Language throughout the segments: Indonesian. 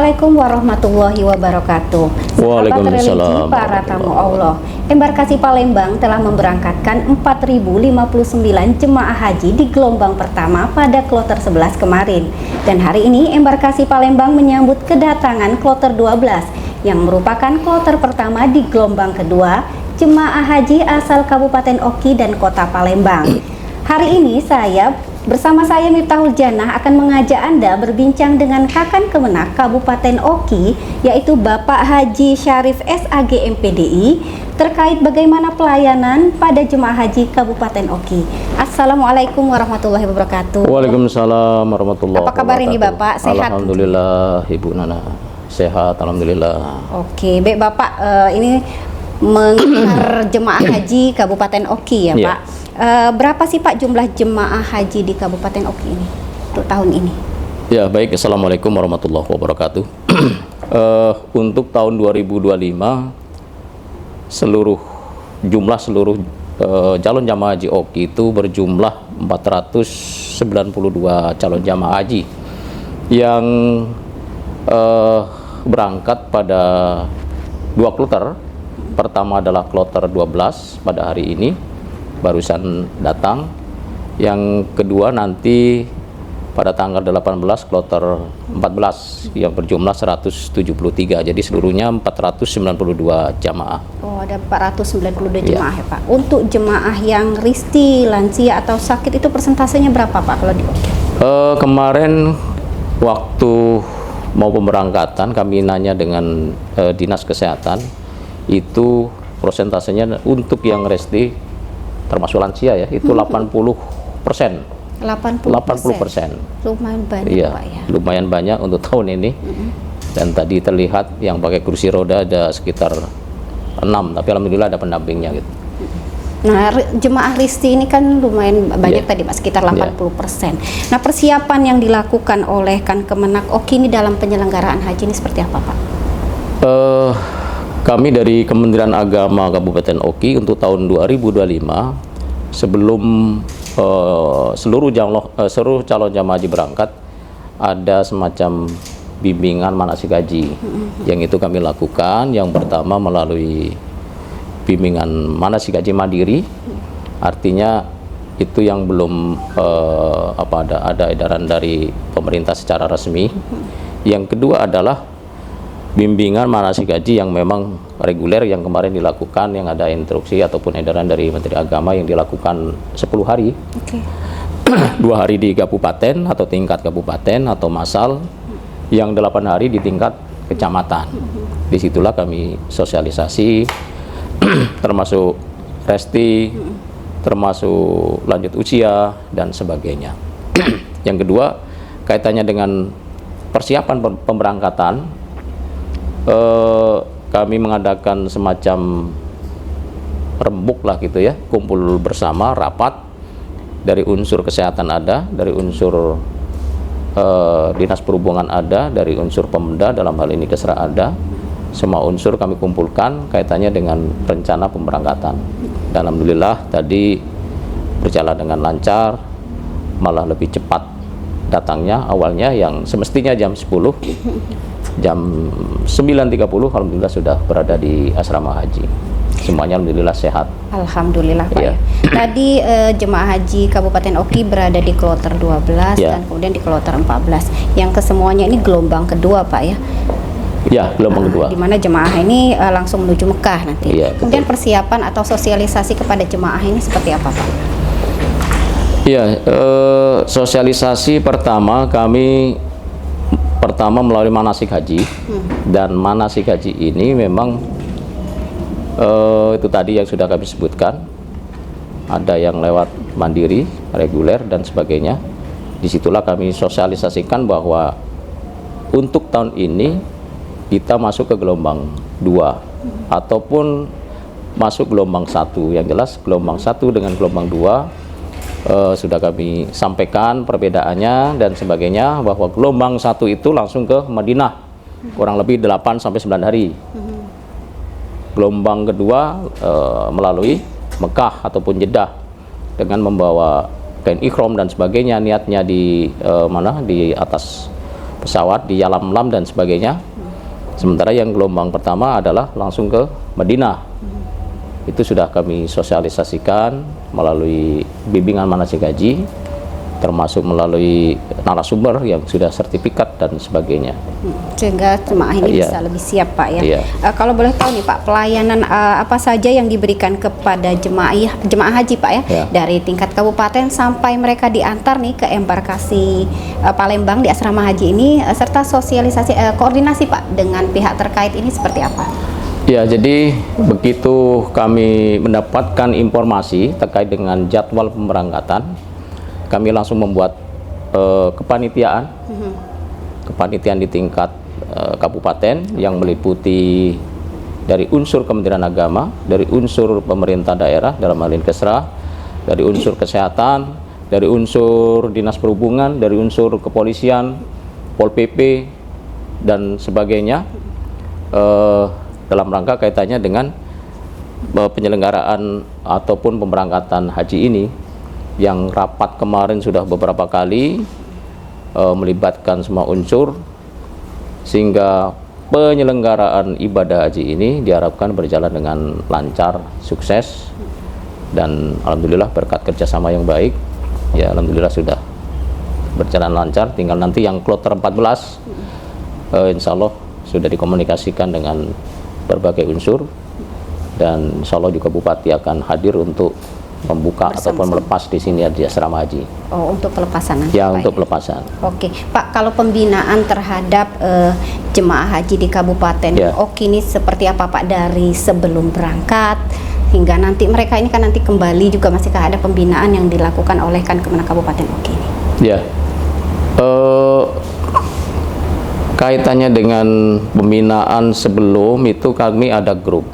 Assalamualaikum warahmatullahi wabarakatuh. Sahabat religi, para tamu Allah, Embarkasi Palembang telah memberangkatkan 4.059 jemaah haji di gelombang pertama pada kloter 11 kemarin. Dan hari ini Embarkasi Palembang menyambut kedatangan kloter 12 yang merupakan kloter pertama di gelombang kedua jemaah haji asal Kabupaten Oki dan Kota Palembang. Hari ini bersama saya Miftahul Jannah akan mengajak Anda berbincang dengan Kakan Kemenak Kabupaten Oki, yaitu Bapak Haji Syarif SAG MPDI, terkait bagaimana pelayanan pada jemaah haji Kabupaten Oki. Assalamualaikum warahmatullahi wabarakatuh. Waalaikumsalam warahmatullahi wabarakatuh. Apa kabar ini Bapak? Sehat? Alhamdulillah Ibu Nana, sehat alhamdulillah. Oke, baik Bapak, ini mengantar jemaah haji Kabupaten Oki ya Pak. Berapa sih Pak jumlah jemaah haji di Kabupaten Oki ini untuk tahun ini? Ya baik, Assalamualaikum warahmatullahi wabarakatuh. Untuk tahun 2025 seluruh calon jamaah haji Oki itu berjumlah 492 calon jamaah haji yang berangkat pada dua kloter. Pertama adalah kloter 12 pada hari ini barusan datang. Yang kedua nanti pada tanggal 18 kloter 14 yang berjumlah 173. Jadi seluruhnya 492 jamaah. Oh, ada 492 jemaah ya Pak. Untuk jemaah yang risti, lansia atau sakit itu persentasenya berapa Pak kalau di Oki? Kemarin waktu mau pemberangkatan kami nanya dengan Dinas Kesehatan, itu prosentasenya untuk yang resti termasuk lansia ya itu 80%. 80%. Lumayan banyak iya, Pak ya. Lumayan banyak untuk tahun ini. Dan tadi terlihat yang pakai kursi roda ada sekitar 6, tapi alhamdulillah ada pendampingnya gitu. Nah, jemaah risti ini kan lumayan banyak tadi Pak, sekitar 80%. Nah, persiapan yang dilakukan oleh Kan Kemenak Oki ini dalam penyelenggaraan haji ini seperti apa Pak? Kami dari Kementerian Agama Kabupaten Oki untuk tahun 2025 sebelum seluruh calon jamaah haji berangkat ada semacam bimbingan manasik haji yang itu kami lakukan. Yang pertama melalui bimbingan manasik haji mandiri, artinya itu yang belum ada edaran dari pemerintah secara resmi. Yang kedua adalah bimbingan manasik haji yang memang reguler yang kemarin dilakukan, yang ada instruksi ataupun edaran dari Menteri Agama yang dilakukan 10 hari. 2 hari di kabupaten atau tingkat kabupaten atau masal, yang 8 hari di tingkat kecamatan. Disitulah kami sosialisasi termasuk resti, termasuk lanjut usia dan sebagainya. Yang kedua, kaitannya dengan persiapan pemberangkatan, kami mengadakan semacam rembuk lah gitu ya, kumpul bersama, rapat dari unsur kesehatan ada, dari unsur dinas perhubungan ada, dari unsur Pemda dalam hal ini Kesra ada. Semua unsur kami kumpulkan kaitannya dengan rencana pemberangkatan. Dan alhamdulillah tadi berjalan dengan lancar, malah lebih cepat datangnya. Awalnya yang semestinya jam 10, jam 9.30 alhamdulillah sudah berada di asrama haji. Semuanya alhamdulillah sehat. Alhamdulillah Pak ya. Tadi jemaah haji Kabupaten Oki berada di kloter 12 dan kemudian di kloter 14. Yang kesemuanya ini gelombang kedua Pak ya. Ya, gelombang kedua. Di mana jemaah ini langsung menuju Mekah nanti. Kemudian persiapan atau sosialisasi kepada jemaah ini seperti apa Pak? Ya, sosialisasi pertama kami melalui manasik haji. Dan manasik haji ini memang itu tadi yang sudah kami sebutkan, ada yang lewat mandiri, reguler dan sebagainya. Disitulah kami sosialisasikan bahwa untuk tahun ini kita masuk ke gelombang 2 ataupun masuk gelombang 1. Yang jelas gelombang 1 dengan gelombang 2 sudah kami sampaikan perbedaannya dan sebagainya, bahwa gelombang 1 itu langsung ke Madinah kurang lebih 8 sampai 9 hari. Gelombang kedua melalui Mekah ataupun Jeddah dengan membawa kain ikhram dan sebagainya, niatnya di di atas pesawat di Yalamlam dan sebagainya. Sementara yang gelombang pertama adalah langsung ke Madinah. Itu sudah kami sosialisasikan melalui bimbingan manasik haji, termasuk melalui narasumber yang sudah sertifikat dan sebagainya. Sehingga jemaah ini bisa lebih siap, Pak, ya. Kalau boleh tahu nih, Pak, pelayanan apa saja yang diberikan kepada jemaah haji, Pak, ya, dari tingkat kabupaten sampai mereka diantar nih ke embarkasi Palembang di asrama haji ini, serta sosialisasi koordinasi, Pak, dengan pihak terkait ini seperti apa? Ya, jadi begitu kami mendapatkan informasi terkait dengan jadwal pemberangkatan, kami langsung membuat kepanitiaan di tingkat kabupaten yang meliputi dari unsur Kementerian Agama, dari unsur pemerintah daerah dalam hal ini Kesra, dari unsur kesehatan, dari unsur dinas perhubungan, dari unsur kepolisian, Pol PP dan sebagainya, dalam rangka kaitannya dengan penyelenggaraan ataupun pemberangkatan haji ini, yang rapat kemarin sudah beberapa kali melibatkan semua unsur, sehingga penyelenggaraan ibadah haji ini diharapkan berjalan dengan lancar, sukses, dan alhamdulillah berkat kerjasama yang baik, ya alhamdulillah sudah berjalan lancar. Tinggal nanti yang kloter 14 insya Allah sudah dikomunikasikan dengan berbagai unsur, dan insya Allah juga Bupati akan hadir untuk membuka ataupun melepas di sini di asrama haji. Oh, untuk pelepasan nanti, ya, Pak, untuk pelepasan. Oke, Pak, kalau pembinaan terhadap jemaah haji di Kabupaten Oki ini seperti apa, Pak, dari sebelum berangkat hingga nanti mereka ini kan nanti kembali juga, masih ada pembinaan yang dilakukan oleh Kemenak Kabupaten Oki ini? Ya, kaitannya dengan pembinaan sebelum itu kami ada grup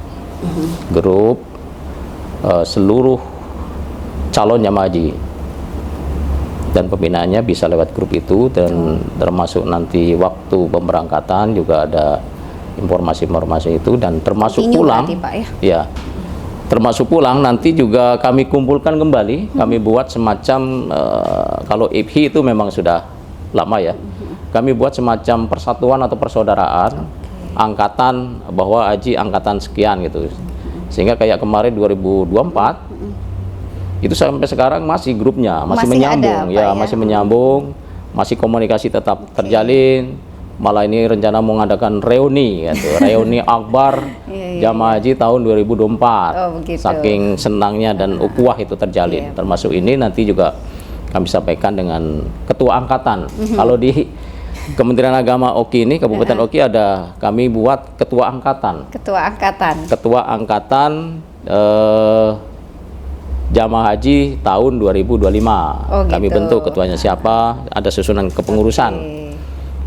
seluruh calon jamaah haji, dan pembinaannya bisa lewat grup itu, dan termasuk nanti waktu pemberangkatan juga ada informasi-informasi itu, dan termasuk pulang berarti, Pak, ya, termasuk pulang nanti juga kami kumpulkan kembali. Kami buat semacam kalau IPHI itu memang sudah lama ya, kami buat semacam persatuan atau persaudaraan angkatan, bahwa haji angkatan sekian gitu, sehingga kayak kemarin 2024 itu sampai sekarang masih grupnya masih menyambung ada, ya, masih menyambung, masih komunikasi tetap terjalin. Malah ini rencana mengadakan reuni gitu, reuni akbar jamaah haji tahun 2024. Saking senangnya dan ukhuwah itu terjalin. Termasuk ini nanti juga kami sampaikan dengan ketua angkatan. Kalau di Kementerian Agama Oki ini, Kabupaten Oki ada, kami buat ketua angkatan. Ketua angkatan jamaah haji tahun 2025. Kami bentuk ketuanya siapa, ada susunan kepengurusan.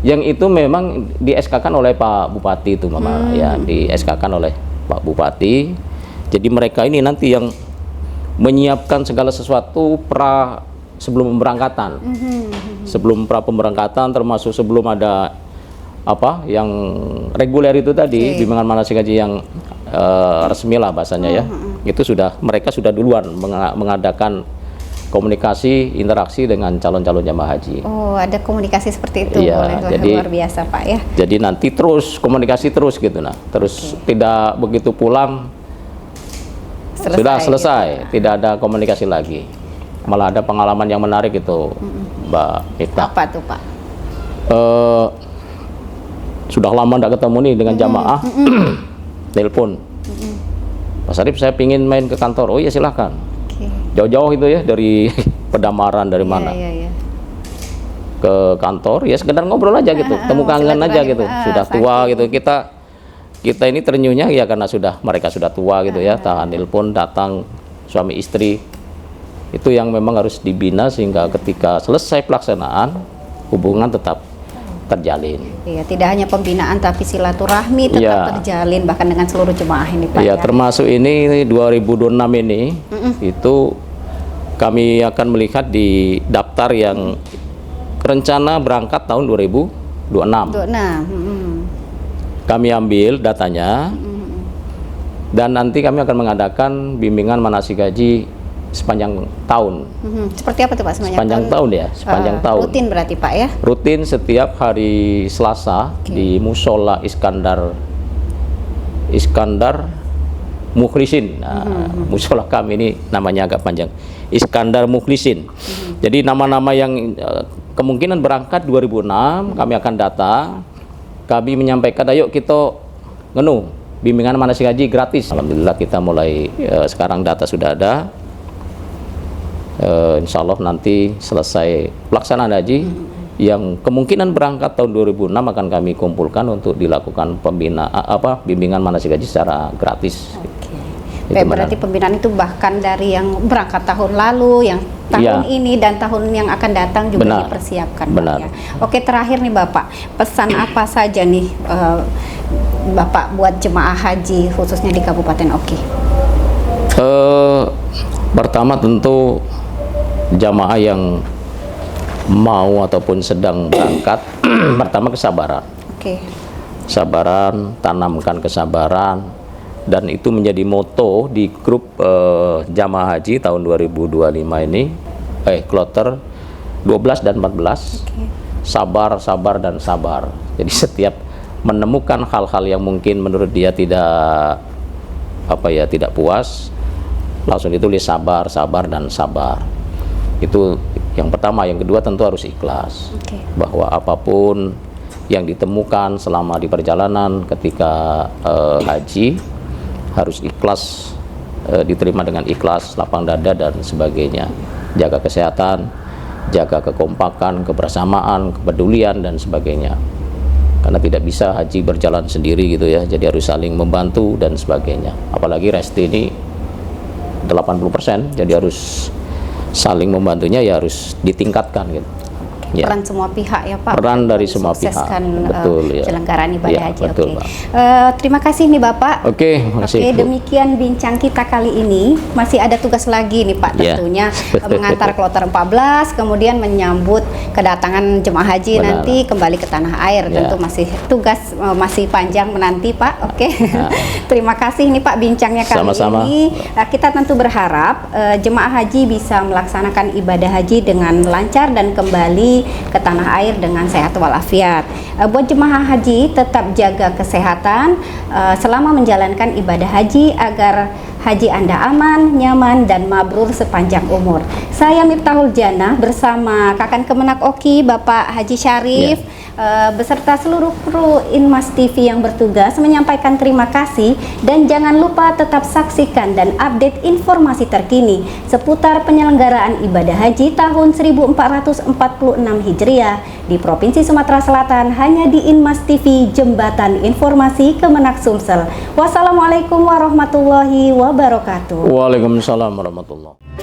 Yang itu memang di SK-kan oleh Pak Bupati itu, Mama, ya, di SK-kan oleh Pak Bupati. Jadi mereka ini nanti yang menyiapkan segala sesuatu sebelum pemberangkatan. Sebelum pemberangkatan, termasuk sebelum ada apa yang reguler itu tadi, bimbingan manasik haji yang resmi lah bahasanya ya. Itu mereka sudah duluan mengadakan komunikasi, interaksi dengan calon-calon jamaah haji. Oh, ada komunikasi seperti itu. Iya, jadi luar biasa, Pak, ya. Jadi nanti terus komunikasi terus gitu, nah. Terus tidak begitu pulang sudah selesai, tidak ada komunikasi lagi. Malah ada pengalaman yang menarik itu, Mbak Mita. Apa tuh, Pak? Sudah lama tidak ketemu nih dengan jamaah, telepon. Mas Arif, saya pingin main ke kantor. Oh iya, silahkan. Jauh-jauh itu ya, dari Pedamaran, dari mana ke kantor, ya sekedar ngobrol aja gitu, temu kangen aja gitu. Sudah tua gitu, kita ini ternyuhnya ya karena mereka sudah tua gitu ya. Tahan telepon, datang suami istri, itu yang memang harus dibina sehingga ketika selesai pelaksanaan hubungan tetap terjalin. Iya, tidak hanya pembinaan tapi silaturahmi tetap terjalin bahkan dengan seluruh jemaah ini, Pak. Iya, termasuk ini 2026 ini itu kami akan melihat di daftar yang rencana berangkat tahun 2026. Kami ambil datanya dan nanti kami akan mengadakan bimbingan manasik haji sepanjang tahun. Seperti apa tuh Pak Sepanjang tahun ya, sepanjang tahun. Rutin berarti Pak ya? Rutin setiap hari Selasa di Musola Iskandar Mukhlisin. Nah, musola kami ini namanya agak panjang. Iskandar Mukhlisin. Jadi nama-nama yang kemungkinan berangkat 2006 kami akan data. Kami menyampaikan, ayo kita ngenu bimbingan manasik haji gratis. Alhamdulillah kita mulai sekarang data sudah ada. Insya Allah nanti selesai pelaksanaan haji yang kemungkinan berangkat tahun 2006 akan kami kumpulkan untuk dilakukan bimbingan manasik haji secara gratis. Berarti pembinaan itu bahkan dari yang berangkat tahun lalu, yang tahun ini dan tahun yang akan datang juga dipersiapkan. Benar. Ya. Oke, terakhir nih Bapak, pesan apa saja nih Bapak buat jemaah haji khususnya di Kabupaten Oki? Pertama tentu jamaah yang mau ataupun sedang berangkat, pertama kesabaran. Kesabaran, tanamkan kesabaran. Dan itu menjadi moto di grup jamaah haji tahun 2025 ini, kloter 12 dan 14. Sabar, sabar, dan sabar. Jadi setiap menemukan hal-hal yang mungkin menurut dia tidak puas, langsung ditulis sabar, sabar, dan sabar. Itu yang pertama. Yang kedua tentu harus ikhlas. Bahwa apapun yang ditemukan selama di perjalanan ketika haji harus ikhlas, diterima dengan ikhlas, lapang dada dan sebagainya. Jaga kesehatan, jaga kekompakan, kebersamaan, kepedulian dan sebagainya. Karena tidak bisa haji berjalan sendiri gitu ya. Jadi harus saling membantu dan sebagainya. Apalagi resti ini 80%, jadi harus saling membantunya, ya harus ditingkatkan gitu. Peran semua pihak ya Pak. Peran dari semua pihak. Betul ya. Penyelenggaraan ibadah haji. Betul, terima kasih nih Bapak. Makasih. Demikian bincang kita kali ini. Masih ada tugas lagi nih Pak tentunya mengantar kloter 14, kemudian menyambut kedatangan jemaah haji nanti kembali ke tanah air. Tentu masih tugas masih panjang menanti Pak. Terima kasih nih Pak bincangnya kali ini. Kita tentu berharap jemaah haji bisa melaksanakan ibadah haji dengan lancar dan kembali ke tanah air dengan sehat walafiat. Buat jemaah haji tetap jaga kesehatan selama menjalankan ibadah haji agar haji Anda aman, nyaman, dan mabrur sepanjang umur. Saya Miftahul Jannah bersama Kakan Kemenak Oki, Bapak Haji Syarif, beserta seluruh kru Inmas TV yang bertugas menyampaikan terima kasih, dan jangan lupa tetap saksikan dan update informasi terkini seputar penyelenggaraan ibadah haji tahun 1446 Hijriah di Provinsi Sumatera Selatan hanya di Inmas TV, Jembatan Informasi Kemenak Sumsel. Wassalamualaikum warahmatullahi wabarakatuh. Waalaikumsalam warahmatullahi wabarakatuh.